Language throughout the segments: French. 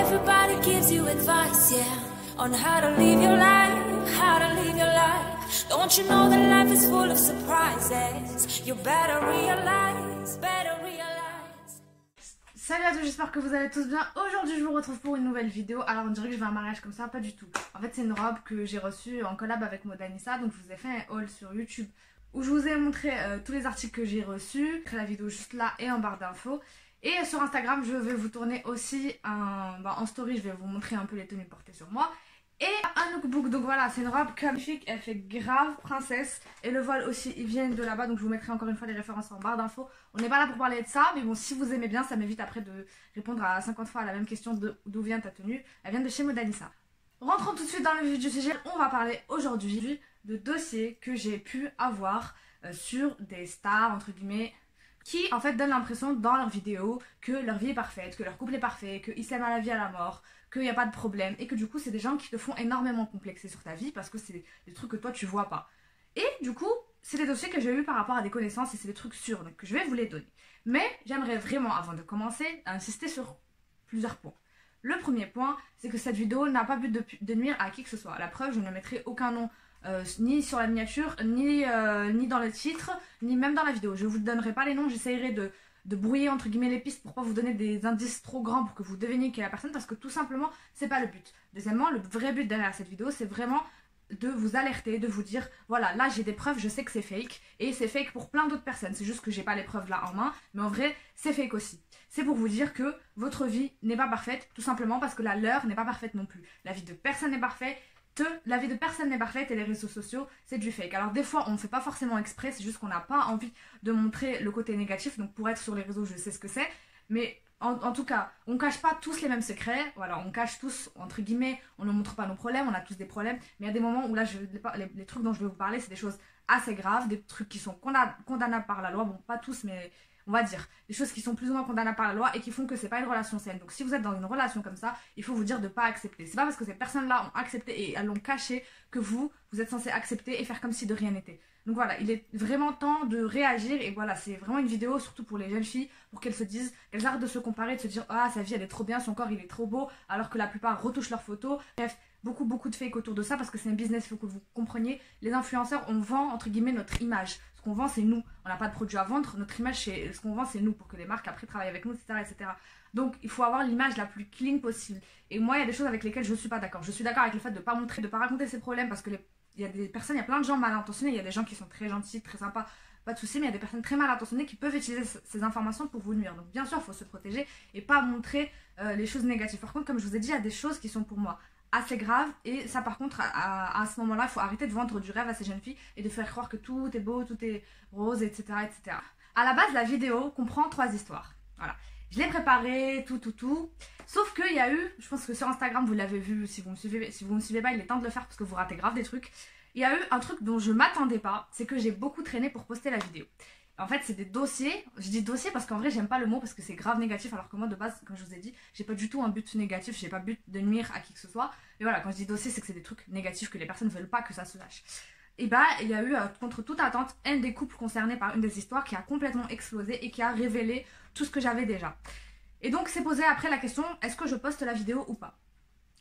Everybody gives you advice, yeah, on how to live your life, how to live your life. Don't you know that life is full of surprises? You better realize, better realize. Salut à tous, j'espère que vous allez tous bien. Aujourd'hui je vous retrouve pour une nouvelle vidéo. Alors on dirait que je vais à un mariage comme ça, pas du tout. En fait c'est une robe que j'ai reçue en collab avec Modanissa. Donc je vous ai fait un haul sur YouTube où je vous ai montré tous les articles que j'ai reçus. La vidéo juste là et en barre d'infos. Et sur Instagram je vais vous tourner aussi en story, je vais vous montrer un peu les tenues portées sur moi. Et un lookbook, donc voilà, c'est une robe magnifique, elle fait grave princesse. Et le voile aussi, ils viennent de là-bas, donc je vous mettrai encore une fois les références en barre d'infos. On n'est pas là pour parler de ça, mais bon, si vous aimez bien, ça m'évite après de répondre à 50 fois à la même question d'où vient ta tenue. Elle vient de chez Modanissa. Rentrons tout de suite dans le vif du sujet. On va parler aujourd'hui de dossiers que j'ai pu avoir sur des stars, entre guillemets, qui en fait donnent l'impression dans leurs vidéos que leur vie est parfaite, que leur couple est parfait, qu'ils s'aiment à la vie à la mort, qu'il n'y a pas de problème, et que du coup c'est des gens qui te font énormément complexer sur ta vie parce que c'est des trucs que toi tu vois pas. Et du coup c'est des dossiers que j'ai eu par rapport à des connaissances et c'est des trucs sûrs, donc je vais vous les donner. Mais j'aimerais vraiment, avant de commencer, insister sur plusieurs points. Le premier point, c'est que cette vidéo n'a pas but de nuire à qui que ce soit. La preuve, je ne mettrai aucun nom ni sur la miniature, ni dans le titre, ni même dans la vidéo. Je ne vous donnerai pas les noms, j'essayerai de brouiller entre guillemets les pistes pour pas vous donner des indices trop grands pour que vous deviniez qui est la personne, parce que tout simplement, c'est pas le but. Deuxièmement, le vrai but derrière cette vidéo, c'est vraiment de vous alerter, de vous dire voilà, là j'ai des preuves, je sais que c'est fake, et c'est fake pour plein d'autres personnes, c'est juste que j'ai pas les preuves là en main, mais en vrai c'est fake aussi. C'est pour vous dire que votre vie n'est pas parfaite, tout simplement parce que la leur n'est pas parfaite non plus. La vie de personne n'est parfaite, la vie de personne n'est parfaite et les réseaux sociaux c'est du fake. Alors des fois on ne fait pas forcément exprès, c'est juste qu'on n'a pas envie de montrer le côté négatif, donc pour être sur les réseaux je sais ce que c'est, mais en tout cas, on cache pas tous les mêmes secrets, voilà, on cache tous, entre guillemets, on ne montre pas nos problèmes, on a tous des problèmes, mais il y a des moments où là, les trucs dont je vais vous parler, c'est des choses assez graves, des trucs qui sont condamnables par la loi, bon, pas tous, mais on va dire, des choses qui sont plus ou moins condamnables par la loi et qui font que c'est pas une relation saine. Donc si vous êtes dans une relation comme ça, il faut vous dire de pas accepter. C'est pas parce que ces personnes-là ont accepté et elles l'ont caché que vous êtes censé accepter et faire comme si de rien n'était. Donc voilà, il est vraiment temps de réagir et voilà, c'est vraiment une vidéo surtout pour les jeunes filles, pour qu'elles se disent, qu'elles arrêtent de se comparer, de se dire ah sa vie elle est trop bien, son corps il est trop beau, alors que la plupart retouchent leurs photos. Bref, beaucoup de fake autour de ça parce que c'est un business, il faut que vous compreniez. Les influenceurs, on vend entre guillemets notre image. Ce qu'on vend c'est nous, on n'a pas de produit à vendre, notre image c'est ce qu'on vend c'est nous pour que les marques après travaillent avec nous, etc. Donc il faut avoir l'image la plus clean possible. Et moi il y a des choses avec lesquelles je suis pas d'accord. Je suis d'accord avec le fait de pas montrer, de pas raconter ses problèmes parce que il y a des personnes, il y a plein de gens mal intentionnés, il y a des gens qui sont très gentils, très sympas, pas de soucis, mais il y a des personnes très mal intentionnées qui peuvent utiliser ces informations pour vous nuire. Donc bien sûr, il faut se protéger et pas montrer les choses négatives. Par contre, comme je vous ai dit, il y a des choses qui sont pour moi assez graves et ça par contre, à ce moment-là, il faut arrêter de vendre du rêve à ces jeunes filles et de faire croire que tout est beau, tout est rose, etc. À la base, la vidéo comprend 3 histoires. Voilà. Je l'ai préparé, tout. Sauf qu'il y a eu, je pense que sur Instagram, vous l'avez vu, si vous me suivez pas, il est temps de le faire parce que vous ratez grave des trucs. Il y a eu un truc dont je m'attendais pas, c'est que j'ai beaucoup traîné pour poster la vidéo. En fait, c'est des dossiers, je dis dossier parce qu'en vrai, j'aime pas le mot parce que c'est grave négatif, alors que moi, de base, comme je vous ai dit, j'ai pas du tout un but négatif, j'ai pas but de nuire à qui que ce soit. Mais voilà, quand je dis dossier, c'est que c'est des trucs négatifs que les personnes veulent pas que ça se lâche. Et bah, il y a eu, contre toute attente, un des couples concernés par une des histoires qui a complètement explosé et qui a révélé tout ce que j'avais déjà. Et donc, c'est posé après la question, est-ce que je poste la vidéo ou pas?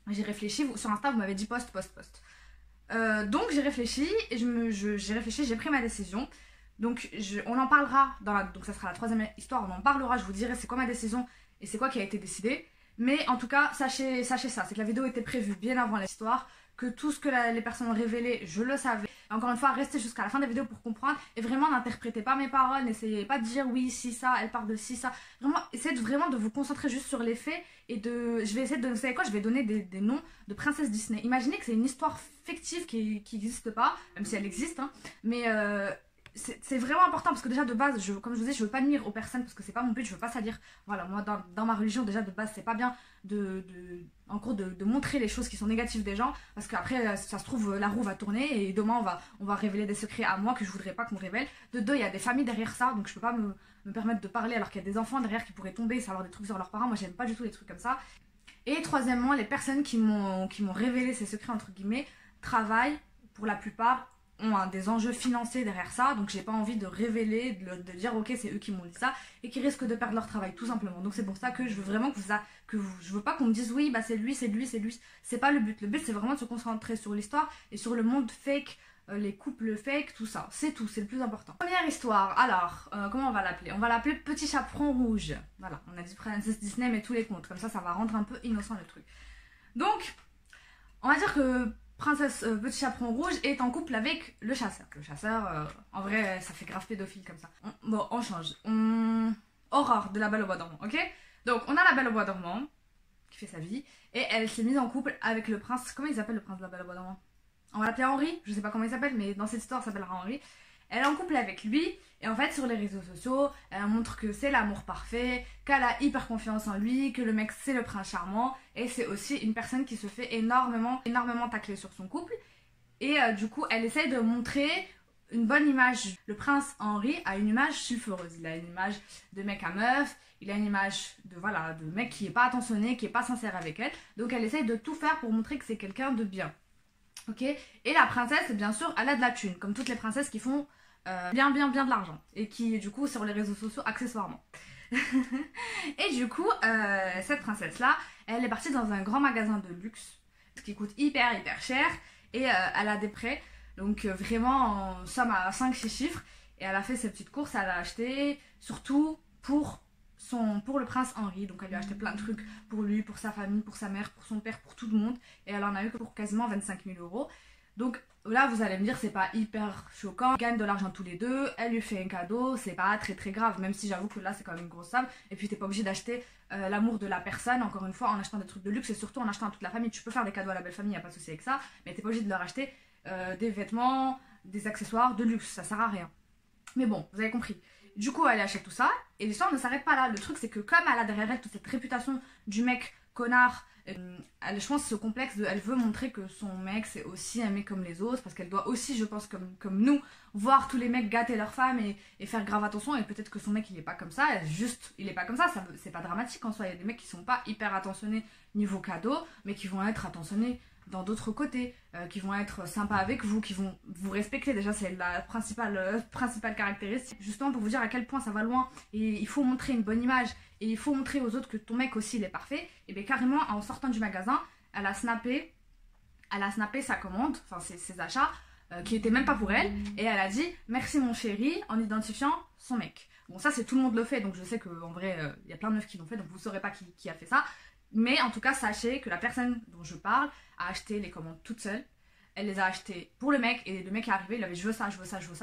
J'ai réfléchi, sur Insta, vous m'avez dit poste. Donc j'ai réfléchi, j'ai pris ma décision. Donc on en parlera, donc ça sera la 3e histoire, on en parlera, je vous dirai c'est quoi ma décision et c'est quoi qui a été décidé. Mais en tout cas, sachez ça, c'est que la vidéo était prévue bien avant l'histoire, que tout ce que les personnes ont révélé, je le savais. Encore une fois, restez jusqu'à la fin de la vidéo pour comprendre et vraiment n'interprétez pas mes paroles, n'essayez pas de dire oui, si ça, elle parle de si ça. Vraiment, essayez vraiment de vous concentrer juste sur les faits et je vais essayer de, vous savez quoi, je vais donner des noms de princesses Disney. Imaginez que c'est une histoire fictive qui n'existe pas, même si elle existe, hein, mais c'est vraiment important parce que déjà de base, comme je vous dis, je veux pas nuire aux personnes parce que c'est pas mon but, je veux pas salir. Voilà, moi dans ma religion déjà de base c'est pas bien en gros de montrer les choses qui sont négatives des gens parce qu'après ça se trouve la roue va tourner et demain on va révéler des secrets à moi que je voudrais pas qu'on révèle. De deux, il y a des familles derrière ça, donc je peux pas me permettre de parler alors qu'il y a des enfants derrière qui pourraient tomber et savoir des trucs sur leurs parents. Moi j'aime pas du tout les trucs comme ça. Et troisièmement, les personnes qui m'ont révélé ces secrets entre guillemets travaillent pour la plupart ont des enjeux financiers derrière ça, donc j'ai pas envie de révéler, de dire ok c'est eux qui m'ont dit ça, et qui risquent de perdre leur travail tout simplement. Donc c'est pour ça que je veux vraiment je veux pas qu'on me dise oui bah c'est lui, c'est pas le but. Le but c'est vraiment de se concentrer sur l'histoire et sur le monde fake, les couples fake, tout ça, c'est tout, c'est le plus important. Première histoire, alors comment on va l'appeler? On va l'appeler Petit Chaperon Rouge. Voilà, on a dit Princesse Disney mais tous les contes, comme ça va rendre un peu innocent le truc. Donc on va dire que Petit Chaperon Rouge est en couple avec le chasseur. Le chasseur, en vrai, ça fait grave pédophile comme ça. Bon, on change. Aurore de La Belle au Bois dormant, ok? Donc, on a La Belle au Bois dormant, qui fait sa vie, et elle s'est mise en couple avec le prince. Comment il s'appelle le prince de La Belle au Bois dormant? On va l'appeler Henri, je sais pas comment il s'appelle, mais dans cette histoire, il s'appellera Henri. Elle est en couple avec lui, et en fait, sur les réseaux sociaux, elle montre que c'est l'amour parfait, qu'elle a hyper confiance en lui, que le mec c'est le prince charmant, et c'est aussi une personne qui se fait énormément tacler sur son couple. Et du coup, elle essaye de montrer une bonne image. Le prince Henri a une image sulfureuse, il a une image de mec à meuf, il a une image de mec qui est pas attentionné, qui est pas sincère avec elle. Donc elle essaye de tout faire pour montrer que c'est quelqu'un de bien. Ok, et la princesse, bien sûr, elle a de la thune, comme toutes les princesses qui font bien de l'argent. Et qui, du coup, sur les réseaux sociaux, accessoirement. Et du coup, cette princesse-là, elle est partie dans un grand magasin de luxe, qui coûte hyper cher, et elle a des prêts, donc vraiment en somme à 5-6 chiffres, et elle a fait ses petites courses, elle a acheté, surtout pour le prince Henri, donc elle lui a acheté plein de trucs pour lui, pour sa famille, pour sa mère, pour son père, pour tout le monde, et elle en a eu que pour quasiment 25 000 €. Donc là vous allez me dire c'est pas hyper choquant, ils gagnent de l'argent tous les deux, elle lui fait un cadeau, c'est pas très grave, même si j'avoue que là c'est quand même une grosse somme, et puis t'es pas obligé d'acheter l'amour de la personne, encore une fois, en achetant des trucs de luxe, et surtout en achetant à toute la famille. Tu peux faire des cadeaux à la belle famille, y a pas de souci avec ça, mais t'es pas obligé de leur acheter des vêtements, des accessoires de luxe, ça sert à rien. Mais bon, vous avez compris. Du coup, elle achète tout ça, et l'histoire ne s'arrête pas là. Le truc, c'est que comme elle a derrière elle toute cette réputation du mec connard, je pense ce complexe elle veut montrer que son mec, c'est aussi un mec comme les autres, parce qu'elle doit aussi, je pense, comme nous, voir tous les mecs gâter leurs femmes et faire grave attention, et peut-être que son mec, il est pas comme ça, il est pas comme ça c'est pas dramatique en soi. Il y a des mecs qui sont pas hyper attentionnés niveau cadeau, mais qui vont être attentionnés dans d'autres côtés, qui vont être sympas avec vous, qui vont vous respecter. Déjà c'est la principale caractéristique, justement pour vous dire à quel point ça va loin, et il faut montrer une bonne image, et il faut montrer aux autres que ton mec aussi il est parfait. Et bien carrément en sortant du magasin, elle a snappé sa commande, enfin ses achats, qui étaient même pas pour elle, et elle a dit merci mon chéri en identifiant son mec. Bon ça c'est tout le monde le fait, donc je sais qu'en vrai il y a plein de meufs qui l'ont fait, donc vous saurez pas qui a fait ça. Mais en tout cas, sachez que la personne dont je parle a acheté les commandes toute seule. Elle les a achetées pour le mec, et le mec est arrivé, il avait je veux ça,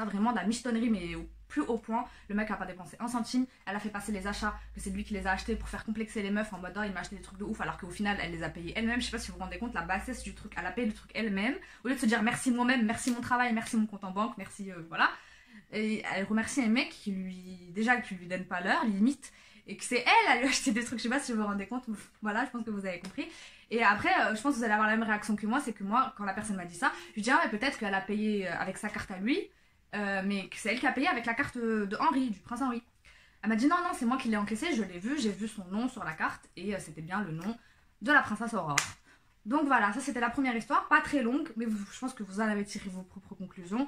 vraiment de la michetonnerie, mais au plus haut point. Le mec a pas dépensé un centime. Elle a fait passer les achats, que c'est lui qui les a achetés pour faire complexer les meufs en mode oh, il m'a acheté des trucs de ouf, alors qu'au final elle les a payés elle-même. Je sais pas si vous vous rendez compte la bassesse du truc, elle a payé le truc elle-même. Au lieu de se dire merci moi-même, merci mon travail, merci mon compte en banque, merci voilà. Et elle remercie un mec qui lui donne pas l'heure, limite. Et que c'est elle à lui acheter des trucs, je sais pas si vous vous rendez compte, voilà, je pense que vous avez compris. Et après, je pense que vous allez avoir la même réaction que moi, c'est que moi, quand la personne m'a dit ça, je lui dis ah mais peut-être qu'elle a payé avec sa carte à lui, mais que c'est elle qui a payé avec la carte de Henri, du prince Henri. Elle m'a dit non, c'est moi qui l'ai encaissé, je l'ai vu, j'ai vu son nom sur la carte, et c'était bien le nom de la princesse Aurore. Donc voilà, ça c'était la première histoire, pas très longue, mais je pense que vous en avez tiré vos propres conclusions.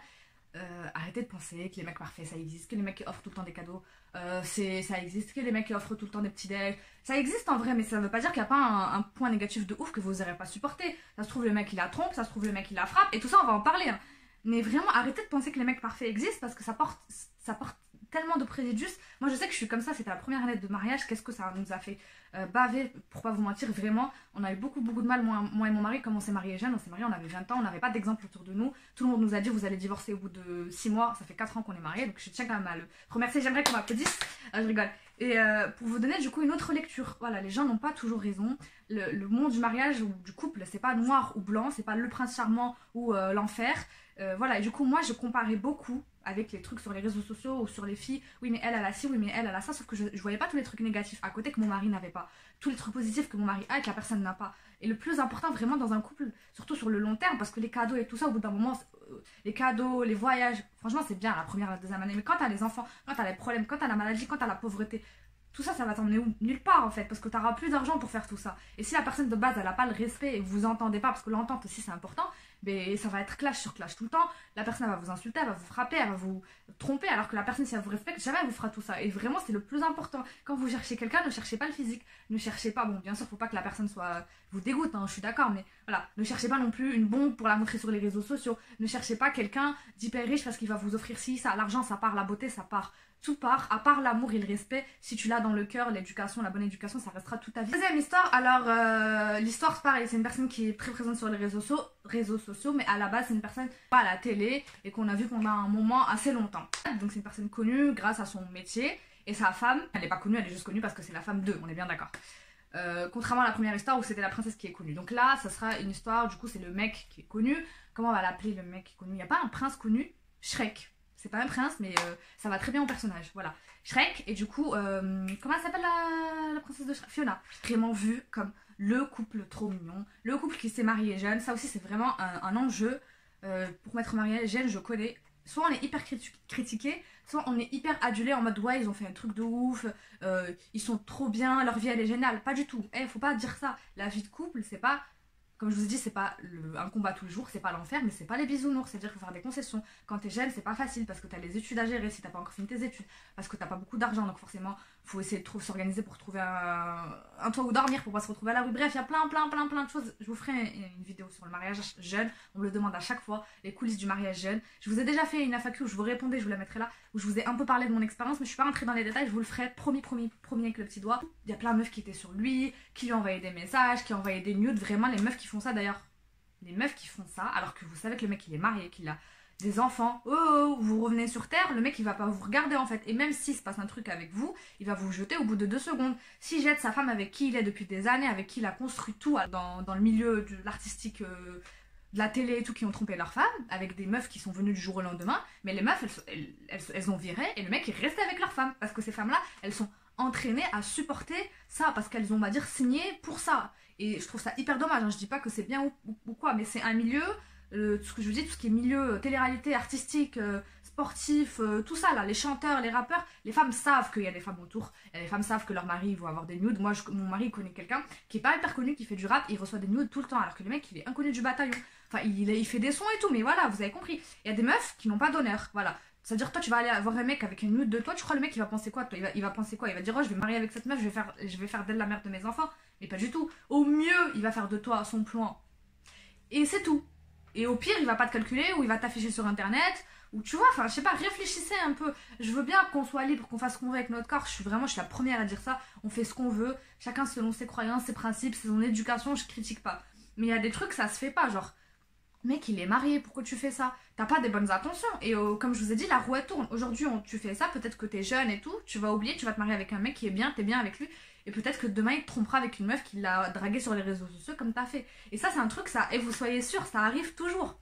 Arrêtez de penser que les mecs parfaits ça existe, que les mecs qui offrent tout le temps des cadeaux ça existe, que les mecs qui offrent tout le temps des petits déj, ça existe en vrai, mais ça veut pas dire qu'il n'y a pas un point négatif de ouf que vous n'aurez pas supporté. Ça se trouve le mec il la trompe, ça se trouve le mec il la frappe, et tout ça on va en parler hein. Mais vraiment arrêtez de penser que les mecs parfaits existent, parce que ça porte tellement de préjudices. Moi je sais que je suis comme ça, c'était la première année de mariage, qu'est-ce que ça nous a fait baver, pour pas vous mentir, vraiment. On a eu beaucoup de mal, moi et mon mari, comme on s'est marié jeune, on s'est marié, on avait 20 ans, on n'avait pas d'exemple autour de nous. Tout le monde nous a dit vous allez divorcer au bout de 6 mois, ça fait 4 ans qu'on est mariés, donc je tiens quand même à le remercier, j'aimerais qu'on m'applaudisse, je rigole. Et pour vous donner du coup une autre lecture, voilà, les gens n'ont pas toujours raison. Le monde du mariage ou du couple, c'est pas noir ou blanc, c'est pas le prince charmant ou l'enfer. Voilà, et du coup moi je comparais beaucoup avec les trucs sur les réseaux sociaux ou sur les filles. Oui mais elle a ci, oui mais elle a ça, sauf que je voyais pas tous les trucs négatifs à côté que mon mari n'avait pas, tous les trucs positifs que mon mari a et que la personne n'a pas. Et le plus important vraiment dans un couple, surtout sur le long terme, parce que les cadeaux et tout ça, au bout d'un moment, les cadeaux, les voyages, franchement c'est bien la première, la deuxième année, mais quand t'as les enfants, quand t'as les problèmes, quand t'as la maladie, quand t'as la pauvreté, tout ça, ça va t'emmener nulle part en fait, parce que tu n'auras plus d'argent pour faire tout ça. Et si la personne de base, elle n'a pas le respect et vous vous entendez pas, parce que l'entente aussi c'est important, mais ça va être clash sur clash tout le temps. La personne elle va vous insulter, elle va vous frapper, elle va vous tromper, alors que la personne, si elle vous respecte, jamais elle vous fera tout ça. Et vraiment, c'est le plus important. Quand vous cherchez quelqu'un, ne cherchez pas le physique, ne cherchez pas, bon, bien sûr, faut pas que la personne vous dégoûte, hein, je suis d'accord, mais voilà, ne cherchez pas non plus une bombe pour la montrer sur les réseaux sociaux. Ne cherchez pas quelqu'un d'hyper riche parce qu'il va vous offrir ci, ça, l'argent, ça part, la beauté, ça part. Tout part, à part l'amour et le respect, si tu l'as dans le cœur, l'éducation, la bonne éducation, ça restera toute ta vie. Deuxième histoire, alors l'histoire c'est pareil, c'est une personne qui est très présente sur les réseaux sociaux, mais à la base c'est une personne pas à la télé et qu'on a vu pendant un moment assez longtemps. Donc c'est une personne connue grâce à son métier et sa femme, elle n'est pas connue, elle est juste connue parce que c'est la femme d'eux, on est bien d'accord. Contrairement à la première histoire où c'était la princesse qui est connue. Donc là, ça sera une histoire, du coup c'est le mec qui est connu. Comment on va l'appeler le mec qui est connu? Il n'y a pas un prince connu? Shrek. C'est pas un prince, mais ça va très bien au personnage. Voilà. Shrek, et du coup, comment elle s'appelle la princesse de Shrek? Fiona. Vraiment vu comme le couple trop mignon, le couple qui s'est marié jeune. Ça aussi, c'est vraiment un enjeu pour m'être marié jeune. Je connais. Soit on est hyper critiqué, soit on est hyper adulé en mode ouais, ils ont fait un truc de ouf, ils sont trop bien, leur vie elle est géniale. Pas du tout. Faut pas dire ça. La vie de couple, c'est pas. Comme je vous ai dit, c'est pas un combat tous les jours, c'est pas l'enfer, mais c'est pas les bisounours, c'est-à-dire qu'il faut faire des concessions. Quand t'es jeune, c'est pas facile parce que t'as les études à gérer si t'as pas encore fini tes études, parce que t'as pas beaucoup d'argent, donc forcément, faut essayer de s'organiser pour trouver un toit où dormir, pour pas se retrouver à la rue. Bref, il y a plein de choses. Je vous ferai une vidéo sur le mariage jeune, on me le demande à chaque fois, les coulisses du mariage jeune. Je vous ai déjà fait une FAQ où je vous répondais, je vous la mettrai là, où je vous ai un peu parlé de mon expérience, mais je suis pas rentrée dans les détails, je vous le ferai promis avec le petit doigt. Il y a plein de meufs qui étaient sur lui, qui lui envoyaient des messages, qui envoyaient des nudes, vraiment les meufs qui font ça d'ailleurs. Les meufs qui font ça, alors que vous savez que le mec il est marié, qu'il a des enfants, vous revenez sur terre, le mec il va pas vous regarder en fait, et même s'il se passe un truc avec vous, il va vous jeter au bout de 2 secondes. S'il jette sa femme avec qui il est depuis des années, avec qui il a construit tout dans le milieu de l'artistique, de la télé et tout, qui ont trompé leur femme, avec des meufs qui sont venues du jour au lendemain, mais les meufs elles ont viré, et le mec il restait avec leur femme, parce que ces femmes là, elles sont entraînées à supporter ça, parce qu'elles ont, on va dire, signé pour ça. Et je trouve ça hyper dommage, hein. Je dis pas que c'est bien ou quoi, mais c'est un milieu, tout ce que je vous dis, tout ce qui est milieu télé-réalité, artistique, sportif, tout ça là, les chanteurs, les rappeurs, les femmes savent qu'il y a des femmes autour, et les femmes savent que leur mari vont avoir des nudes. Moi, mon mari connaît quelqu'un qui est pas hyper connu, qui fait du rap, et il reçoit des nudes tout le temps, alors que le mec il est inconnu du bataillon. Enfin, il fait des sons et tout, mais voilà, vous avez compris. Il y a des meufs qui n'ont pas d'honneur, voilà. C'est-à-dire, toi, tu vas aller voir un mec avec une nude de toi, tu crois le mec, il va penser quoi? Toi, il va penser quoi? Il va dire, oh, je vais me marier avec cette meuf, je vais faire d'elle la mère de mes enfants. Mais pas du tout. Au mieux, il va faire de toi son plan. Et c'est tout. Et au pire, il va pas te calculer, ou il va t'afficher sur internet, ou tu vois, enfin, je sais pas, réfléchissez un peu. Je veux bien qu'on soit libre, qu'on fasse ce qu'on veut avec notre corps. Je suis la première à dire ça. On fait ce qu'on veut, chacun selon ses croyances, ses principes, son éducation, je critique pas. Mais il y a des trucs, ça se fait pas, genre. Mec, il est marié, pourquoi tu fais ça? T'as pas des bonnes intentions. Et comme je vous ai dit, la roue elle tourne. Aujourd'hui, tu fais ça, peut-être que t'es jeune et tout, tu vas oublier, tu vas te marier avec un mec qui est bien, t'es bien avec lui. Et peut-être que demain, il te trompera avec une meuf qui l'a dragué sur les réseaux sociaux comme t'as fait. Et ça, c'est un truc, ça, et vous soyez sûrs, ça arrive toujours.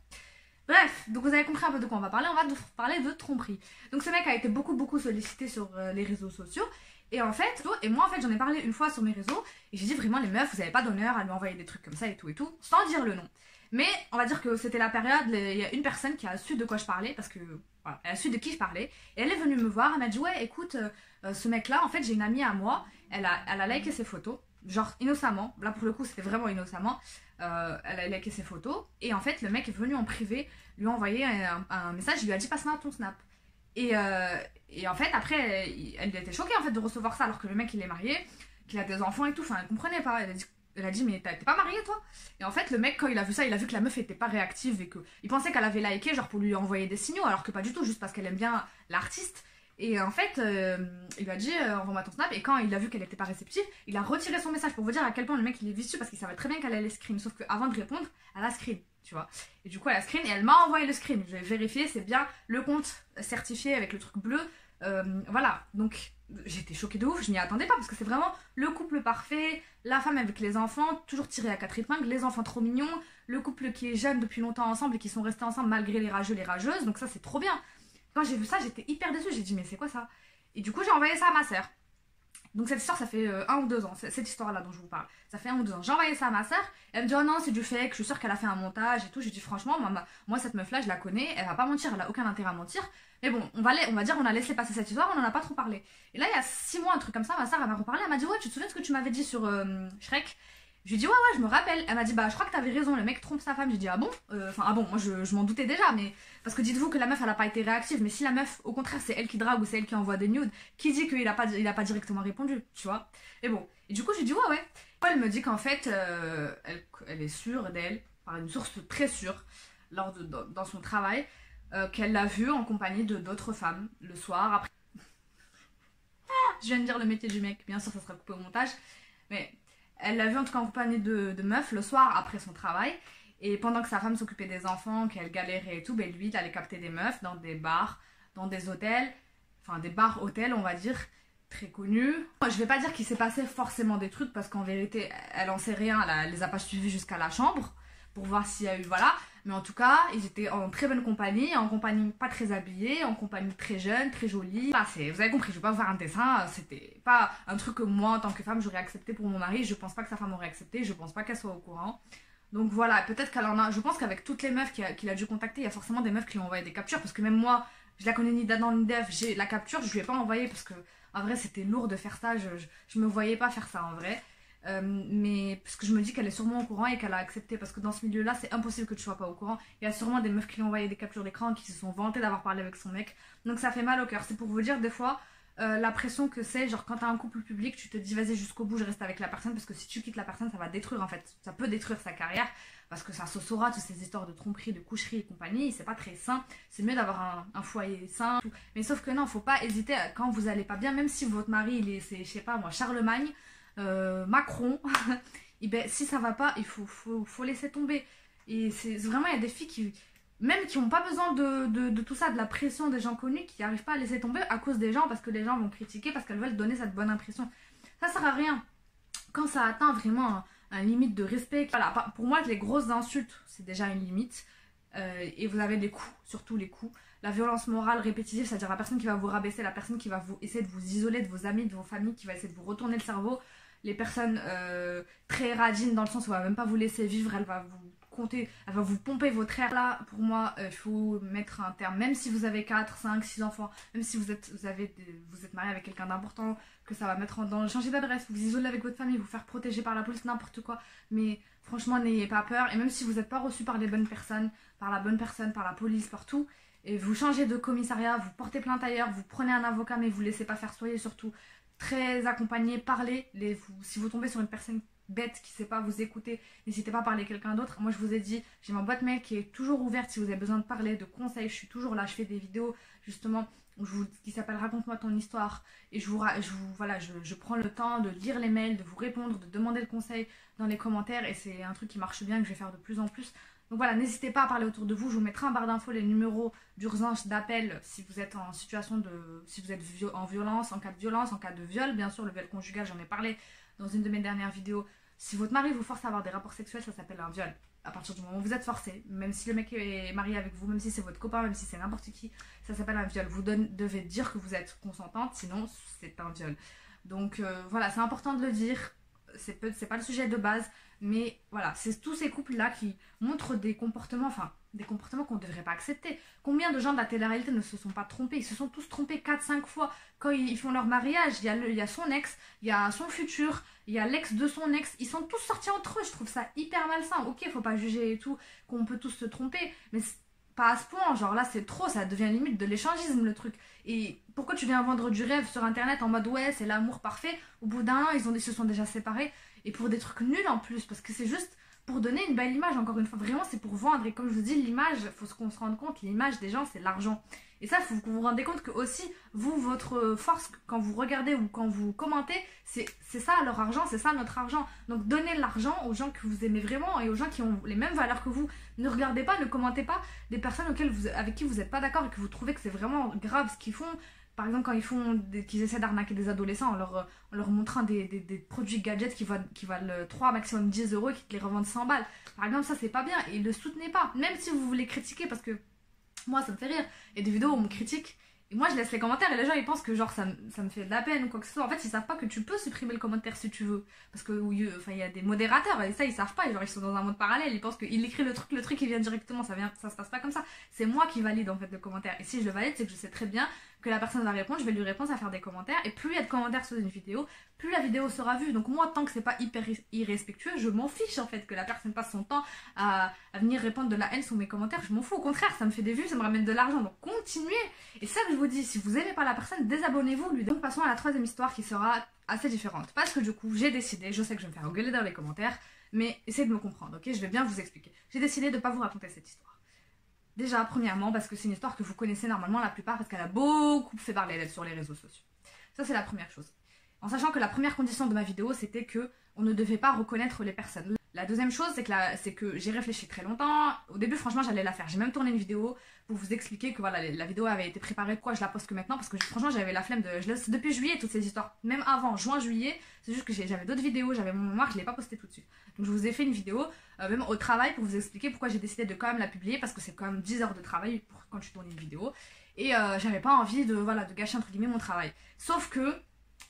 Bref, donc vous avez compris un peu de quoi on va parler. On va parler de tromperie. Donc ce mec a été beaucoup sollicité sur les réseaux sociaux. Et en fait, moi en fait, j'en ai parlé une fois sur mes réseaux. Et j'ai dit vraiment, les meufs, vous avez pas d'honneur à lui envoyer des trucs comme ça et tout, sans dire le nom. Mais on va dire que c'était la période, il y a une personne qui a su de quoi je parlais, parce que voilà, elle a su de qui je parlais, et elle est venue me voir, elle m'a dit ouais écoute, ce mec là, en fait j'ai une amie à moi, elle a liké ses photos, genre innocemment, là pour le coup c'était vraiment innocemment, elle a liké ses photos, et en fait le mec est venu en privé, lui a envoyé un message, il lui a dit passe-moi ton snap. Et en fait après, elle était choquée en fait de recevoir ça, alors que le mec il est marié, qu'il a des enfants et tout, enfin elle comprenait pas, elle a dit mais t'es pas mariée toi? Et en fait le mec quand il a vu ça, il a vu que la meuf était pas réactive et que il pensait qu'elle avait liké genre pour lui envoyer des signaux, alors que pas du tout, juste parce qu'elle aime bien l'artiste. Et en fait il lui a dit envoie-moi ton snap, et quand il a vu qu'elle était pas réceptive, il a retiré son message pour vous dire à quel point le mec il est vicieux, parce qu'il savait très bien qu'elle allait screen, sauf qu'avant de répondre elle a screen, tu vois. Et du coup elle a screen et elle m'a envoyé le screen, je vais vérifier, c'est bien le compte certifié avec le truc bleu, voilà. Donc j'étais choquée de ouf, je m'y attendais pas, parce que c'est vraiment le couple parfait, la femme avec les enfants, toujours tirée à 4 épingles, les enfants trop mignons, le couple qui est jeune depuis longtemps ensemble et qui sont restés ensemble malgré les rageux, les rageuses, donc ça c'est trop bien. Quand j'ai vu ça, j'étais hyper déçue, j'ai dit mais c'est quoi ça? Et du coup j'ai envoyé ça à ma soeur. Donc cette histoire, ça fait 1 ou 2 ans, cette histoire-là dont je vous parle. Ça fait 1 ou 2 ans. J'ai envoyé ça à ma soeur, elle me dit oh non, c'est du fake, je suis sûre qu'elle a fait un montage et tout. J'ai dit franchement, moi cette meuf-là, je la connais, elle va pas mentir, elle a aucun intérêt à mentir. Mais bon, on va dire on a laissé passer cette histoire, on en a pas trop parlé. Et là, il y a 6 mois, un truc comme ça, ma soeur, elle m'a reparlé, elle m'a dit ouais, tu te souviens de ce que tu m'avais dit sur Shrek? Je lui ai dit ouais, je me rappelle. Elle m'a dit bah je crois que t'avais raison, le mec trompe sa femme. J'ai dit ah bon? Enfin ah bon, moi je m'en doutais déjà, mais parce que dites-vous que la meuf elle a pas été réactive, mais si la meuf au contraire c'est elle qui drague ou c'est elle qui envoie des nudes, qui dit qu'il a pas directement répondu, tu vois? Et bon, et du coup j'ai dit ouais. Elle me dit qu'en fait elle est sûre d'elle, par une source très sûre, dans son travail, qu'elle l'a vu en compagnie de d'autres femmes le soir après. Je viens de dire le métier du mec, bien sûr ça sera coupé au montage, mais elle l'a vu en tout cas en compagnie de meufs le soir après son travail. Et pendant que sa femme s'occupait des enfants, qu'elle galérait et tout, ben lui il allait capter des meufs dans des bars, dans des hôtels, enfin des bars-hôtels on va dire, très connus. Je vais pas dire qu'il s'est passé forcément des trucs parce qu'en vérité elle en sait rien, elle les a pas suivis jusqu'à la chambre pour voir s'il y a eu voilà. Mais en tout cas, ils étaient en très bonne compagnie, en compagnie pas très habillée, en compagnie très jeune, très jolie. Voilà, vous avez compris, je vais pas vous faire un dessin, c'était pas un truc que moi en tant que femme j'aurais accepté pour mon mari, je pense pas que sa femme aurait accepté, je pense pas qu'elle soit au courant. Donc voilà, peut-être qu'elle en a, je pense qu'avec toutes les meufs qu'il a dû contacter, il y a forcément des meufs qui lui ont envoyé des captures, parce que même moi, je la connais ni d'Adam ni d'Ève, j'ai la capture, je lui ai pas envoyé parce que en vrai c'était lourd de faire ça, je me voyais pas faire ça en vrai. Mais parce que je me dis qu'elle est sûrement au courant et qu'elle a accepté, parce que dans ce milieu là c'est impossible que tu sois pas au courant. Il y a sûrement des meufs qui lui ont envoyé des captures d'écran, qui se sont vantées d'avoir parlé avec son mec, donc ça fait mal au cœur. C'est pour vous dire des fois la pression que c'est, genre quand t'as un couple public tu te dis vas-y jusqu'au bout je reste avec la personne, parce que si tu quittes la personne ça va détruire en fait, ça peut détruire sa carrière, parce que ça se saura, toutes ces histoires de tromperie, de coucherie et compagnie, c'est pas très sain, c'est mieux d'avoir un foyer sain, tout. Mais sauf que non, faut pas hésiter quand vous allez pas bien, même si votre mari c'est je sais pas moi Charlemagne, Macron, et ben si ça va pas, il faut laisser tomber. Et c'est vraiment, il y a des filles qui même qui n'ont pas besoin de tout ça, de la pression des gens connus, qui n'arrivent pas à laisser tomber à cause des gens, parce que les gens vont critiquer, parce qu'elles veulent donner cette bonne impression. Ça sert à rien. Quand ça atteint vraiment un limite de respect, voilà, pour moi les grosses insultes c'est déjà une limite, et vous avez les coups, surtout les coups. La violence morale répétitive, c'est-à-dire la personne qui va vous rabaisser, la personne qui va essayer de vous isoler de vos amis, de vos familles, qui va essayer de vous retourner le cerveau. Les personnes très radines dans le sens où elle va même pas vous laisser vivre, elle va vous compter, elle va vous pomper votre air. Là, pour moi, il faut mettre un terme, même si vous avez 4, 5, 6 enfants, même si vous êtes marié avec quelqu'un d'important, que ça va mettre en danger, changer d'adresse, vous isoler avec votre famille, vous faire protéger par la police, n'importe quoi. Mais franchement, n'ayez pas peur. Et même si vous n'êtes pas reçu par les bonnes personnes, par la police, partout, et vous changez de commissariat, vous portez plainte ailleurs, vous prenez un avocat, mais vous laissez pas faire, soyez surtout très accompagné, parlez. Si vous tombez sur une personne bête qui sait pas vous écouter, n'hésitez pas à parler à quelqu'un d'autre. Moi je vous ai dit, j'ai ma boîte mail qui est toujours ouverte si vous avez besoin de parler, de conseils, je suis toujours là, je fais des vidéos justement qui s'appelle Raconte-moi ton histoire, et je prends le temps de lire les mails, de vous répondre, de demander le conseil dans les commentaires, et c'est un truc qui marche bien, que je vais faire de plus en plus. Donc voilà, n'hésitez pas à parler autour de vous, je vous mettrai en barre d'infos les numéros d'urgence d'appel si vous êtes en situation si vous êtes en violence, en cas de violence, en cas de viol, bien sûr le viol conjugal, j'en ai parlé dans une de mes dernières vidéos. Si votre mari vous force à avoir des rapports sexuels, ça s'appelle un viol. À partir du moment où vous êtes forcé, même si le mec est marié avec vous, même si c'est votre copain, même si c'est n'importe qui, ça s'appelle un viol. Vous devez dire que vous êtes consentante, sinon c'est un viol. Donc voilà, c'est important de le dire, c'est pas le sujet de base, mais voilà, c'est tous ces couples-là qui montrent des comportements qu'on ne devrait pas accepter. Combien de gens de la télé-réalité ne se sont pas trompés? Ils se sont tous trompés 4-5 fois. Quand ils font leur mariage, il y a son ex, il y a son futur, il y a l'ex de son ex. Ils sont tous sortis entre eux. Je trouve ça hyper malsain. Ok, faut pas juger et tout, qu'on peut tous se tromper, mais pas à ce point. Genre là, c'est trop, ça devient limite de l'échangisme le truc. Et pourquoi tu viens vendre du rêve sur internet en mode ouais, c'est l'amour parfait? Au bout d'un an, ils se sont déjà séparés. Et pour des trucs nuls en plus, parce que c'est juste pour donner une belle image, encore une fois, vraiment c'est pour vendre. Et comme je vous dis, l'image, il faut qu'on se rende compte, l'image des gens c'est l'argent. Et ça, il faut que vous vous rendez compte que aussi, vous, votre force, quand vous regardez ou quand vous commentez, c'est ça leur argent, c'est ça notre argent. Donc donnez l'argent aux gens que vous aimez vraiment et aux gens qui ont les mêmes valeurs que vous. Ne regardez pas, ne commentez pas des personnes avec qui vous n'êtes pas d'accord et que vous trouvez que c'est vraiment grave ce qu'ils font. Par exemple, quand qu'ils essaient d'arnaquer des adolescents en leur montrant des produits gadgets qui valent 3, maximum 10 euros et qui te les revendent 100 balles. Par exemple, ça c'est pas bien et ne le soutenez pas. Même si vous voulez critiquer, parce que moi ça me fait rire. Il y a des vidéos où on me critique Et moi je laisse les commentaires et les gens ils pensent que genre ça me fait de la peine ou quoi que ce soit. En fait ils savent pas que tu peux supprimer le commentaire si tu veux. Parce que il y a des modérateurs et ça ils savent pas, et genre ils sont dans un monde parallèle, ils pensent qu'il écrit le truc il vient directement, ça se passe pas comme ça. C'est moi qui valide en fait le commentaire. Et si je le valide c'est que je sais très bien que la personne va répondre, je vais lui répondre à faire des commentaires. Et plus il y a de commentaires sur une vidéo, plus la vidéo sera vue. Donc moi tant que c'est pas hyper irrespectueux, je m'en fiche en fait que la personne passe son temps à venir répondre de la haine sur mes commentaires. Je m'en fous, au contraire ça me fait des vues, ça me ramène de l'argent. Donc continuez. Et ça que je vous dis, si vous aimez pas la personne, désabonnez-vous lui. Donc passons à la troisième histoire qui sera assez différente. Parce que du coup j'ai décidé, je sais que je vais me faire engueuler dans les commentaires, mais essayez de me comprendre, ok? Je vais bien vous expliquer. J'ai décidé de pas vous raconter cette histoire. Déjà, premièrement, parce que c'est une histoire que vous connaissez normalement la plupart, parce qu'elle a beaucoup fait parler d'elle sur les réseaux sociaux. Ça, c'est la première chose. En sachant que la première condition de ma vidéo, c'était que on ne devait pas reconnaître les personnes. La deuxième chose, c'est que j'ai réfléchi très longtemps. Au début, franchement, j'allais la faire. J'ai même tourné une vidéo pour vous expliquer que voilà, la vidéo avait été préparée. Pourquoi je la poste que maintenant? Parce que franchement, j'avais la flemme de... Je laisse depuis juillet toutes ces histoires. Même avant, juin, juillet. C'est juste que j'avais d'autres vidéos, j'avais mon mémoire, je ne l'ai pas posté tout de suite. Donc je vous ai fait une vidéo, même au travail, pour vous expliquer pourquoi j'ai décidé de quand même la publier. Parce que c'est quand même 10 heures de travail pour quand tu tournes une vidéo. Et j'avais pas envie de gâcher entre guillemets mon travail. Sauf que...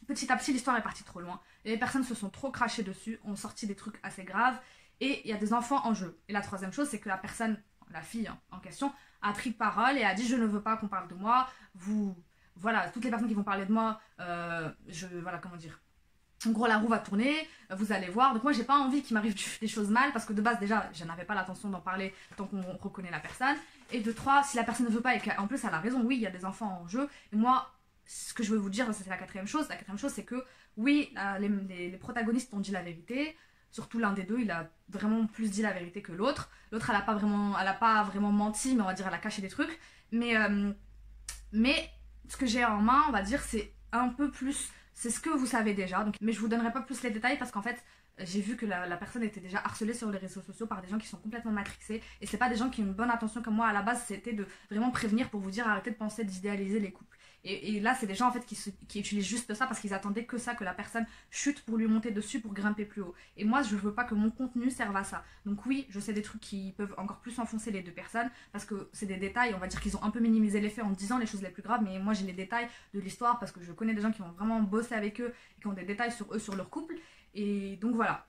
petit à petit, l'histoire est partie trop loin. Les personnes se sont trop crachées dessus, ont sorti des trucs assez graves. Et il y a des enfants en jeu. Et la troisième chose, c'est que la personne, la fille en question, a pris parole et a dit « Je ne veux pas qu'on parle de moi. Voilà, toutes les personnes qui vont parler de moi, voilà, comment dire. En gros, la roue va tourner, vous allez voir. Donc moi, j'ai pas envie qu'il m'arrive des choses mal, parce que de base, déjà, je n'avais pas l'intention d'en parler tant qu'on reconnaît la personne. Et de trois, si la personne ne veut pas et qu'en plus, elle a raison, oui, il y a des enfants en jeu. Et moi... ce que je veux vous dire, c'est la quatrième chose. La quatrième chose, c'est que oui, les protagonistes ont dit la vérité. Surtout l'un des deux, il a vraiment plus dit la vérité que l'autre. L'autre, elle a pas vraiment menti, mais on va dire elle a caché des trucs. Mais ce que j'ai en main, on va dire, c'est un peu plus... c'est ce que vous savez déjà. Donc, mais je vous donnerai pas plus les détails parce qu'en fait, j'ai vu que la personne était déjà harcelée sur les réseaux sociaux par des gens qui sont complètement matrixés. Et c'est pas des gens qui ont une bonne intention comme moi. À la base, c'était de vraiment prévenir pour vous dire arrêtez de penser d'idéaliser les couples. Et là, c'est des gens en fait qui utilisent juste ça parce qu'ils attendaient que ça, que la personne chute pour lui monter dessus, pour grimper plus haut. Et moi, je veux pas que mon contenu serve à ça. Donc oui, je sais des trucs qui peuvent encore plus enfoncer les deux personnes parce que c'est des détails, on va dire qu'ils ont un peu minimisé les faits en disant les choses les plus graves, mais moi j'ai les détails de l'histoire parce que je connais des gens qui ont vraiment bossé avec eux et qui ont des détails sur eux, sur leur couple. Et donc voilà.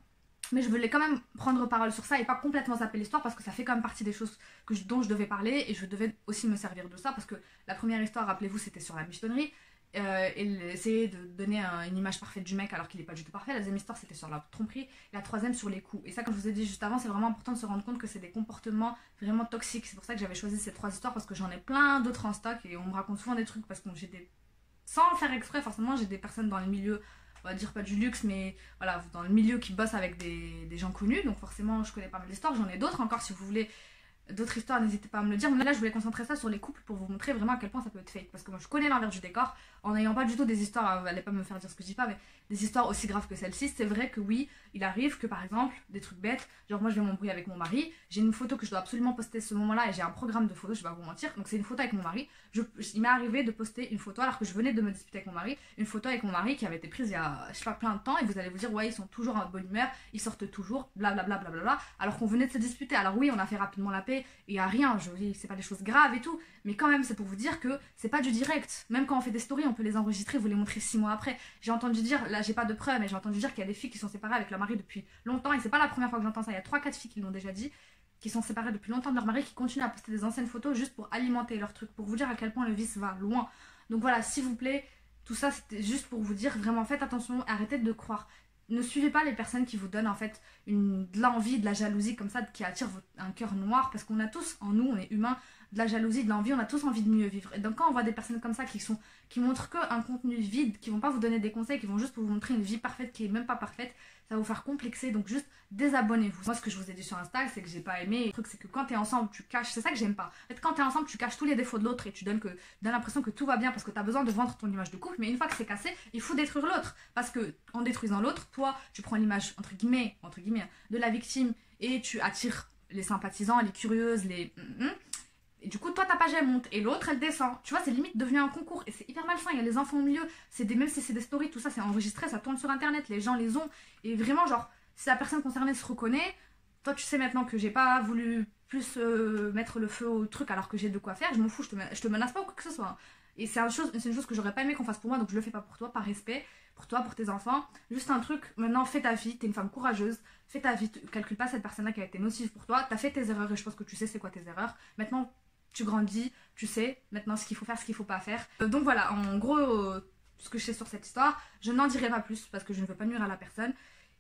Mais je voulais quand même prendre parole sur ça et pas complètement zapper l'histoire parce que ça fait quand même partie des choses dont je devais parler et je devais aussi me servir de ça parce que la première histoire, rappelez-vous, c'était sur la michetonnerie et essayer de donner une image parfaite du mec alors qu'il n'est pas du tout parfait. La deuxième histoire, c'était sur la tromperie et la troisième sur les coups. Et ça, comme je vous ai dit juste avant, c'est vraiment important de se rendre compte que c'est des comportements vraiment toxiques. C'est pour ça que j'avais choisi ces trois histoires parce que j'en ai plein d'autres en stock et on me raconte souvent des trucs parce que sans le faire exprès, forcément, j'ai des personnes dans le milieu, on va dire pas du luxe, mais voilà, dans le milieu qui bossent avec des gens connus, donc forcément je connais pas mal d'histoires, j'en ai d'autres encore si vous voulez d'autres histoires, n'hésitez pas à me le dire. Mais là je voulais concentrer ça sur les couples pour vous montrer vraiment à quel point ça peut être fake, parce que moi je connais l'envers du décor, en n'ayant pas du tout des histoires, vous allez pas me faire dire ce que je dis pas, mais des histoires aussi graves que celle-ci. C'est vrai que oui, il arrive que par exemple, des trucs bêtes, genre moi je vais m'embrouiller avec mon mari, j'ai une photo que je dois absolument poster à ce moment-là et j'ai un programme de photos, je vais pas vous mentir, donc c'est une photo avec mon mari. Il m'est arrivé de poster une photo alors que je venais de me disputer avec mon mari, une photo avec mon mari qui avait été prise il y a je sais pas plein de temps, et vous allez vous dire ouais ils sont toujours en bonne humeur, ils sortent toujours, blablabla, blablabla, alors qu'on venait de se disputer. Alors oui, on a fait rapidement la paix, et il y a rien, je dis c'est pas des choses graves et tout, mais quand même c'est pour vous dire que c'est pas du direct. Même quand on fait des stories, on peut les enregistrer, vous les montrer 6 mois après. J'ai entendu dire, là j'ai pas de preuves, mais j'ai entendu dire qu'il y a des filles qui sont séparées avec leur mari depuis longtemps, et c'est pas la première fois que j'entends ça, il y a 3-4 filles qui l'ont déjà dit, qui sont séparées depuis longtemps de leur mari, qui continuent à poster des anciennes photos juste pour alimenter leur truc, pour vous dire à quel point le vice va loin. Donc voilà, s'il vous plaît, tout ça c'était juste pour vous dire, vraiment faites attention, arrêtez de croire. Ne suivez pas les personnes qui vous donnent en fait de l'envie, de la jalousie comme ça, qui attire un cœur noir, parce qu'on a tous en nous, on est humains, de la jalousie, de l'envie, on a tous envie de mieux vivre. Et donc quand on voit des personnes comme ça qui montrent qu'un contenu vide, qui vont pas vous donner des conseils, qui vont juste vous montrer une vie parfaite qui est même pas parfaite, ça va vous faire complexer. Donc juste désabonnez-vous. Moi ce que je vous ai dit sur Insta, c'est que j'ai pas aimé. Le truc c'est que quand t'es ensemble, tu caches, c'est ça que j'aime pas. En fait quand t'es ensemble, tu caches tous les défauts de l'autre et tu donnes l'impression que tout va bien parce que t'as besoin de vendre ton image de couple, mais une fois que c'est cassé, il faut détruire l'autre. Parce que en détruisant l'autre, toi tu prends l'image entre guillemets de la victime et tu attires les sympathisants, les curieuses, et du coup, toi, ta page, elle monte et l'autre, elle descend. Tu vois, c'est limite devenu un concours et c'est hyper malsain. Il y a les enfants au milieu, même si c'est des stories, tout ça, c'est enregistré, ça tourne sur internet, les gens les ont. Et vraiment, genre, si la personne concernée se reconnaît, toi, tu sais maintenant que j'ai pas voulu plus mettre le feu au truc alors que j'ai de quoi faire, je m'en fous, je te menace pas ou quoi que ce soit. Hein. Et c'est une chose que j'aurais pas aimé qu'on fasse pour moi, donc je le fais pas pour toi, par respect, pour toi, pour tes enfants. Juste un truc, maintenant fais ta vie, t'es une femme courageuse, fais ta vie, calcule pas cette personne-là qui a été nocive pour toi, t'as fait tes erreurs et je pense que tu sais c'est quoi tes erreurs. Maintenant, tu grandis, tu sais maintenant ce qu'il faut faire, ce qu'il faut pas faire. Donc voilà, en gros, ce que je sais sur cette histoire, je n'en dirai pas plus parce que je ne veux pas nuire à la personne.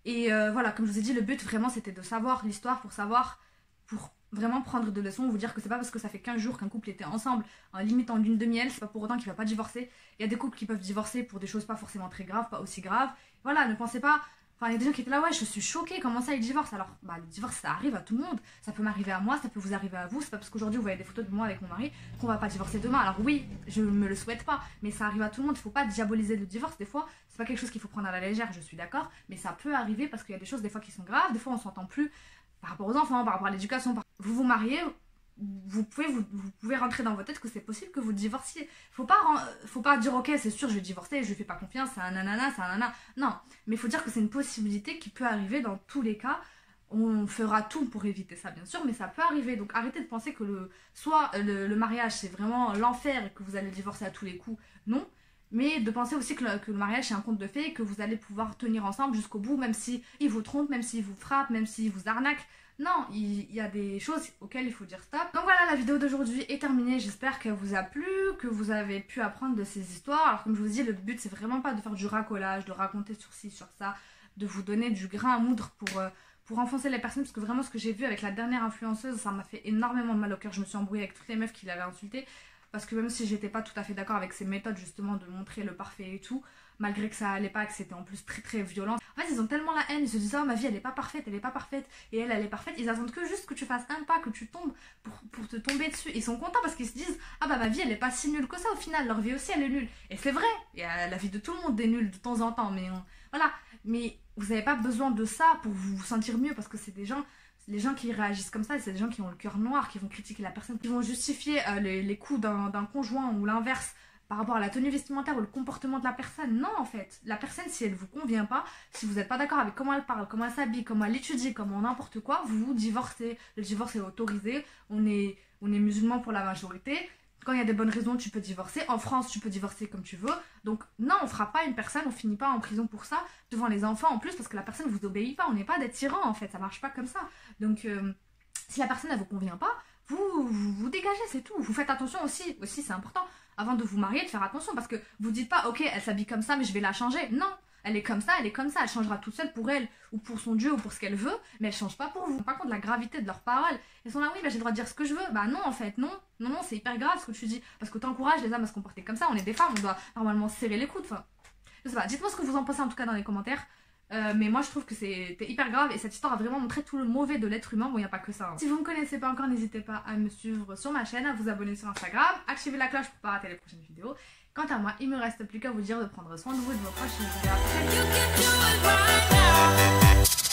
Et voilà, comme je vous ai dit, le but vraiment c'était de savoir l'histoire pour vraiment prendre de leçons, vous dire que c'est pas parce que ça fait 15 jours qu'un couple était ensemble en limite en lune de miel, c'est pas pour autant qu'il va pas divorcer. Il y a des couples qui peuvent divorcer pour des choses pas forcément très graves, pas aussi graves. Voilà, ne pensez pas... Enfin, il y a des gens qui étaient là, ouais, je suis choquée, comment ça ils divorcent? Alors, bah, le divorce ça arrive à tout le monde, ça peut m'arriver à moi, ça peut vous arriver à vous, c'est pas parce qu'aujourd'hui vous voyez des photos de moi avec mon mari qu'on va pas divorcer demain. Alors oui, je me le souhaite pas, mais ça arrive à tout le monde, il faut pas diaboliser le divorce, des fois, c'est pas quelque chose qu'il faut prendre à la légère, je suis d'accord, mais ça peut arriver parce qu'il y a des choses des fois qui sont graves, des fois on s'entend plus par rapport aux enfants, par rapport à l'éducation, vous vous mariez, vous pouvez rentrer dans votre tête que c'est possible que vous divorciez. Faut pas dire ok c'est sûr je vais divorcer, je lui fais pas confiance, c'est un nanana, c'est un nana. Non, mais il faut dire que c'est une possibilité qui peut arriver dans tous les cas. On fera tout pour éviter ça bien sûr, mais ça peut arriver. Donc arrêtez de penser que le mariage c'est vraiment l'enfer et que vous allez divorcer à tous les coups. Non. Mais de penser aussi que le mariage c'est un conte de fées et que vous allez pouvoir tenir ensemble jusqu'au bout, même si il vous trompe, même s'il vous frappe, même s'il vous arnaque. Non, il y a des choses auxquelles il faut dire stop. Donc voilà, la vidéo d'aujourd'hui est terminée. J'espère qu'elle vous a plu, que vous avez pu apprendre de ces histoires. Alors comme je vous dis, le but c'est vraiment pas de faire du racolage, de raconter sur ci, sur ça, de vous donner du grain à moudre pour enfoncer les personnes. Parce que vraiment ce que j'ai vu avec la dernière influenceuse, ça m'a fait énormément mal au cœur. Je me suis embrouillée avec toutes les meufs qui l'avaient insultée. Parce que même si j'étais pas tout à fait d'accord avec ces méthodes justement de montrer le parfait et tout, malgré que ça allait pas, que c'était en plus très très violent. En fait ils ont tellement la haine, ils se disent oh ma vie elle est pas parfaite, et elle est parfaite. Ils attendent que juste que tu fasses un pas, que tu tombes pour te tomber dessus. Ils sont contents parce qu'ils se disent ah bah ma vie elle est pas si nulle que ça au final, leur vie aussi elle est nulle. Et c'est vrai, la vie de tout le monde est nulle de temps en temps, mais voilà. Mais vous avez pas besoin de ça pour vous sentir mieux parce que c'est des gens... Les gens qui réagissent comme ça, c'est des gens qui ont le cœur noir, qui vont critiquer la personne, qui vont justifier les coups d'un conjoint ou l'inverse par rapport à la tenue vestimentaire ou le comportement de la personne. Non, en fait, la personne, si elle vous convient pas, si vous n'êtes pas d'accord avec comment elle parle, comment elle s'habille, comment elle étudie, comment n'importe quoi, vous divorcez. Le divorce est autorisé, on est musulmans pour la majorité. Quand il y a des bonnes raisons, tu peux divorcer. En France, tu peux divorcer comme tu veux. Donc non, on fera pas une personne, on finit pas en prison pour ça, devant les enfants en plus, parce que la personne vous obéit pas. On n'est pas des tyrans en fait, ça marche pas comme ça. Donc si la personne ne vous convient pas, vous dégagez, c'est tout. Vous faites attention aussi c'est important, avant de vous marier, de faire attention, parce que vous dites pas, ok, elle s'habille comme ça, mais je vais la changer. Non, elle est comme ça, elle changera toute seule pour elle, ou pour son Dieu, ou pour ce qu'elle veut, mais elle change pas pour vous. Par contre, la gravité de leurs paroles, elles sont là, oui, bah, j'ai le droit de dire ce que je veux. Bah non, en fait, non, c'est hyper grave ce que tu dis, parce que t'encourages les hommes à se comporter comme ça, on est des femmes, on doit normalement serrer les coudes, enfin, je sais pas, dites-moi ce que vous en pensez en tout cas dans les commentaires. Mais moi je trouve que c'était hyper grave et cette histoire a vraiment montré tout le mauvais de l'être humain. Bon, il n'y a pas que ça. Si vous ne me connaissez pas encore, n'hésitez pas à me suivre sur ma chaîne, à vous abonner sur Instagram, activer la cloche pour ne pas rater les prochaines vidéos. Quant à moi, il me reste plus qu'à vous dire de prendre soin de vous et de vos proches. Je vous dis à la prochaine.